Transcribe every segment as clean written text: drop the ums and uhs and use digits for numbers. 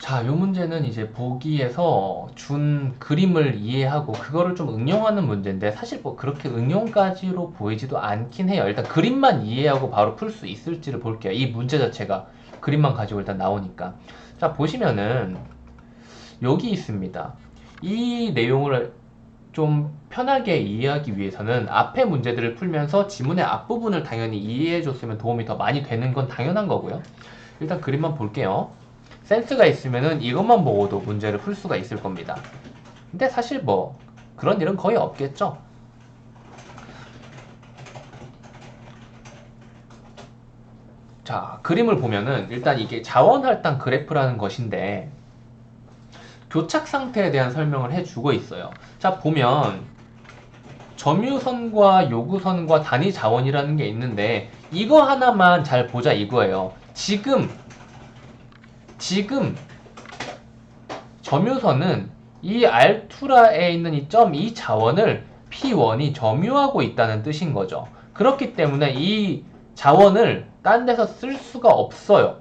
자, 요 문제는 이제 보기에서 준 그림을 이해하고 그거를 좀 응용하는 문제인데 사실 뭐 그렇게 응용까지로 보이지도 않긴 해요. 일단 그림만 이해하고 바로 풀 수 있을지를 볼게요. 이 문제 자체가 그림만 가지고 일단 나오니까. 자, 보시면은 여기 있습니다. 이 내용을 좀 편하게 이해하기 위해서는 앞에 문제들을 풀면서 지문의 앞부분을 당연히 이해해 줬으면 도움이 더 많이 되는 건 당연한 거고요. 일단 그림만 볼게요. 센스가 있으면은 이것만 보고도 문제를 풀 수가 있을 겁니다. 근데 사실 뭐 그런 일은 거의 없겠죠. 자, 그림을 보면은 일단 이게 자원할당 그래프라는 것인데 교착 상태에 대한 설명을 해주고 있어요. 자, 보면 점유선과 요구선과 단위 자원이라는 게 있는데 이거 하나만 잘 보자 이거예요. 지금 점유선은 이 알투라에 있는 이 점 이 자원을 P1이 점유하고 있다는 뜻인 거죠. 그렇기 때문에 이 자원을 딴 데서 쓸 수가 없어요.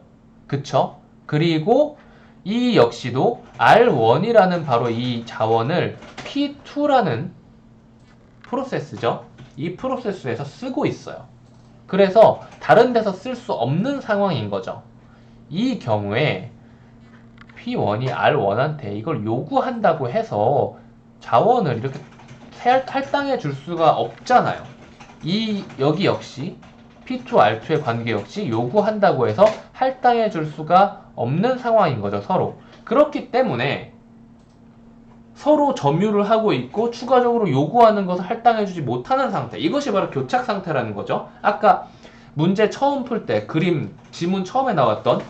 그쵸? 그리고 이 역시도 R1이라는 바로 이 자원을 P2라는 프로세스죠. 이 프로세스에서 쓰고 있어요. 그래서 다른 데서 쓸 수 없는 상황인 거죠. 이 경우에 P1이 R1한테 이걸 요구한다고 해서 자원을 이렇게 할당해 줄 수가 없잖아요. 여기 역시 P2, R2의 관계 역시 요구한다고 해서 할당해 줄 수가 없는 상황인 거죠, 서로. 그렇기 때문에 서로 점유를 하고 있고 추가적으로 요구하는 것을 할당해주지 못하는 상태. 이것이 바로 교착 상태라는 거죠. 아까 문제 처음 풀 때 그림 지문 처음에 나왔던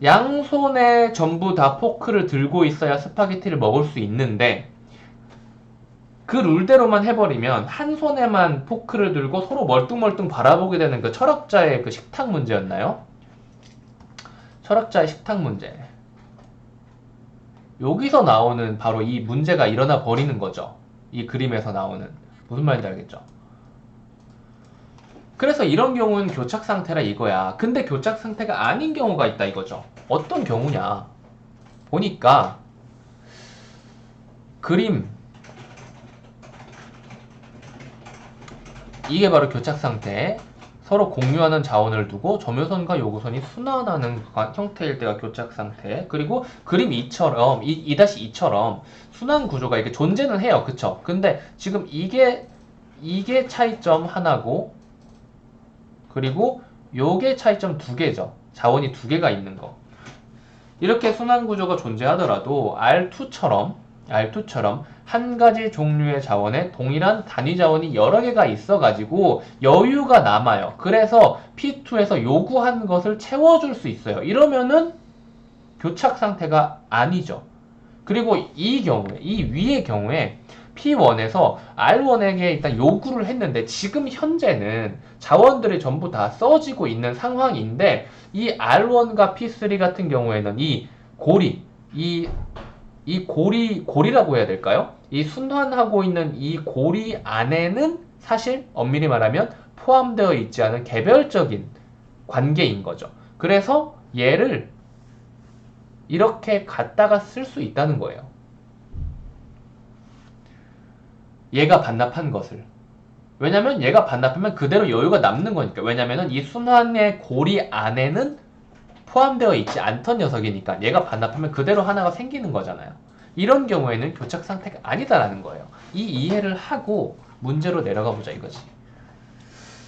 양손에 전부 다 포크를 들고 있어야 스파게티를 먹을 수 있는데 그 룰대로만 해버리면 한 손에만 포크를 들고 서로 멀뚱멀뚱 바라보게 되는 그 철학자의 그 식탁 문제였나요? 철학자의 식탁 문제. 여기서 나오는 바로 이 문제가 일어나 버리는 거죠. 이 그림에서 나오는. 무슨 말인지 알겠죠? 그래서 이런 경우는 교착 상태라 이거야. 근데 교착 상태가 아닌 경우가 있다 이거죠. 어떤 경우냐? 보니까 그림 이게 바로 교착 상태. 서로 공유하는 자원을 두고 점유선과 요구선이 순환하는 형태일 때가 교착 상태. 그리고 그림 2처럼 2-2처럼 순환 구조가 이게 존재는 해요. 그쵸? 근데 지금 이게 차이점 하나고 그리고 요게 차이점 두 개죠. 자원이 두 개가 있는 거. 이렇게 순환 구조가 존재하더라도 R2처럼 한 가지 종류의 자원에 동일한 단위 자원이 여러 개가 있어가지고 여유가 남아요. 그래서 P2에서 요구한 것을 채워줄 수 있어요. 이러면은 교착 상태가 아니죠. 그리고 이 위의 경우에 P1에서 R1에게 일단 요구를 했는데 지금 현재는 자원들이 전부 다 써지고 있는 상황인데 이 R1과 P3 같은 경우에는 이 고리, 고리라고 해야 될까요? 이 순환하고 있는 이 고리 안에는 사실 엄밀히 말하면 포함되어 있지 않은 개별적인 관계인 거죠. 그래서 얘를 이렇게 갖다가 쓸 수 있다는 거예요. 얘가 반납한 것을. 왜냐면 얘가 반납하면 그대로 여유가 남는 거니까. 왜냐면은 이 순환의 고리 안에는 포함되어 있지 않던 녀석이니까 얘가 반납하면 그대로 하나가 생기는 거잖아요. 이런 경우에는 교착 상태가 아니다라는 거예요. 이 이해를 하고 문제로 내려가 보자 이거지.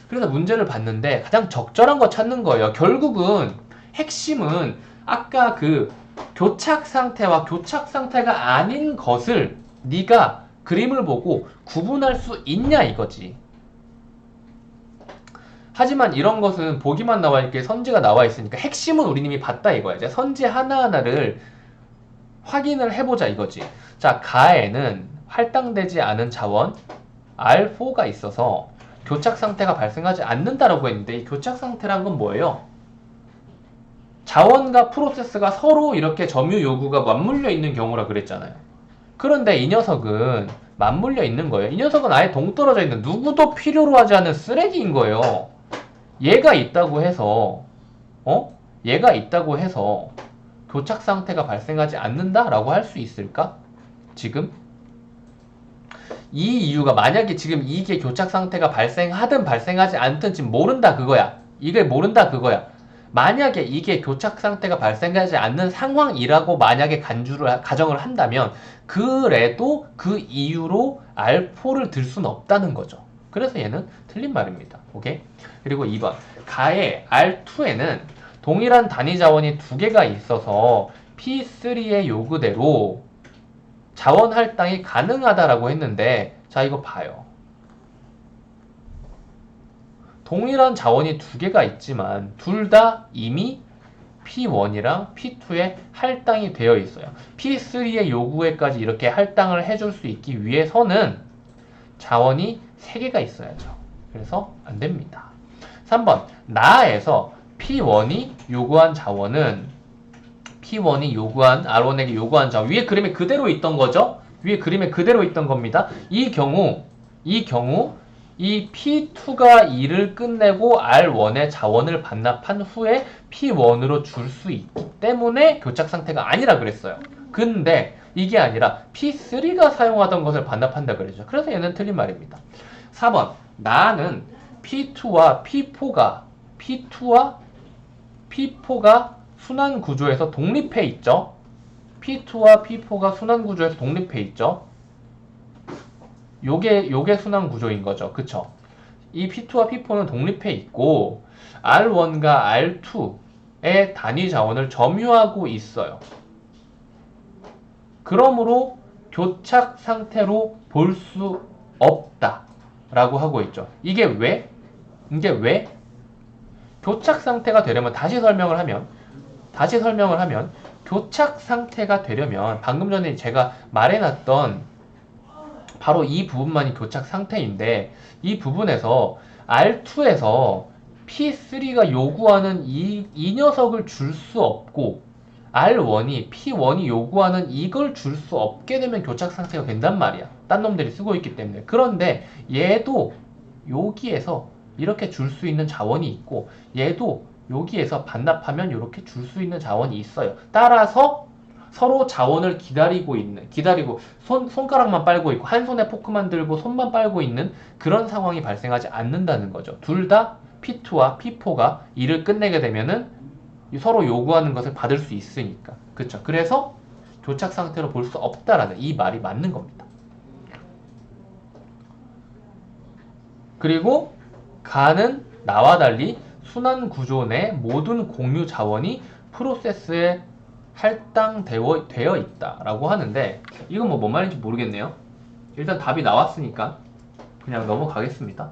그래서 문제를 봤는데 가장 적절한 거 찾는 거예요. 결국은 핵심은 아까 그 교착 상태와 교착 상태가 아닌 것을 네가 그림을 보고 구분할 수 있냐 이거지. 하지만 이런 것은 보기만 나와 있게 선지가 나와 있으니까 핵심은 우리 님이 봤다 이거야. 이제 선지 하나하나를 확인을 해보자 이거지. 자, 가에는 할당되지 않은 자원 R4가 있어서 교착 상태가 발생하지 않는다라고 했는데 이 교착 상태란 건 뭐예요? 자원과 프로세스가 서로 이렇게 점유 요구가 맞물려 있는 경우라 그랬잖아요. 그런데 이 녀석은 맞물려 있는 거예요. 이 녀석은 아예 동떨어져 있는 누구도 필요로 하지 않는 쓰레기인 거예요. 얘가 있다고 해서 교착 상태가 발생하지 않는다라고 할 수 있을까? 지금? 이 이유가 만약에 지금 이게 교착 상태가 발생하든 발생하지 않든 지금 모른다 그거야. 이걸 모른다 그거야. 만약에 이게 교착 상태가 발생하지 않는 상황이라고 만약에 가정을 한다면 그래도 그 이유로 R4를 들 수는 없다는 거죠. 그래서 얘는 틀린 말입니다. 오케이? 그리고 2번. 가의 R2에는 동일한 단위 자원이 두 개가 있어서 P3의 요구대로 자원 할당이 가능하다라고 했는데, 자, 이거 봐요. 동일한 자원이 두 개가 있지만 둘 다 이미 P1이랑 P2에 할당이 되어 있어요. P3의 요구에까지 이렇게 할당을 해줄 수 있기 위해서는 자원이 3개가 있어야죠. 그래서 안 됩니다. 3번. 나에서 P1이 요구한 자원은 P1이 요구한 R1에게 요구한 자원, 위에 그림에 그대로 있던 거죠. 위에 그림에 그대로 있던 겁니다. 이 경우 이 P2가 일을 끝내고 R1의 자원을 반납한 후에 P1으로 줄 수 있기 때문에 교착 상태가 아니라 그랬어요. 근데 이게 아니라 P3가 사용하던 것을 반납한다 그랬죠. 그래서 얘는 틀린 말입니다. 4번. 나는 P2와 P4가 순환 구조에서 독립해 있죠. P2와 P4가 순환 구조에서 독립해 있죠. 요게 순환 구조인 거죠. 그쵸? 이 P2와 P4는 독립해 있고 R1과 R2의 단위 자원을 점유하고 있어요. 그러므로 교착 상태로 볼 수 없다 라고 하고 있죠. 이게 왜? 교착 상태가 되려면 다시 설명을 하면 교착 상태가 되려면 방금 전에 제가 말해놨던 바로 이 부분만이 교착 상태인데, 이 부분에서 R2에서 P3가 요구하는 이 녀석을 줄 수 없고 P1이 요구하는 이걸 줄 수 없게 되면 교착 상태가 된단 말이야. 딴 놈들이 쓰고 있기 때문에. 그런데 얘도 여기에서 이렇게 줄 수 있는 자원이 있고 얘도 여기에서 반납하면 이렇게 줄 수 있는 자원이 있어요. 따라서 서로 자원을 기다리고 손가락만 빨고 있고 한 손에 포크만 들고 손만 빨고 있는 그런 상황이 발생하지 않는다는 거죠. 둘 다 P2와 P4가 일을 끝내게 되면은 서로 요구하는 것을 받을 수 있으니까. 그쵸? 그래서 교착 상태로 볼 수 없다라는 이 말이 맞는 겁니다. 그리고 가는 나와 달리 순환 구조 내 모든 공유 자원이 프로세스에 할당되어 있다라고 하는데, 이건 뭔 말인지 모르겠네요. 일단 답이 나왔으니까 그냥 넘어가겠습니다.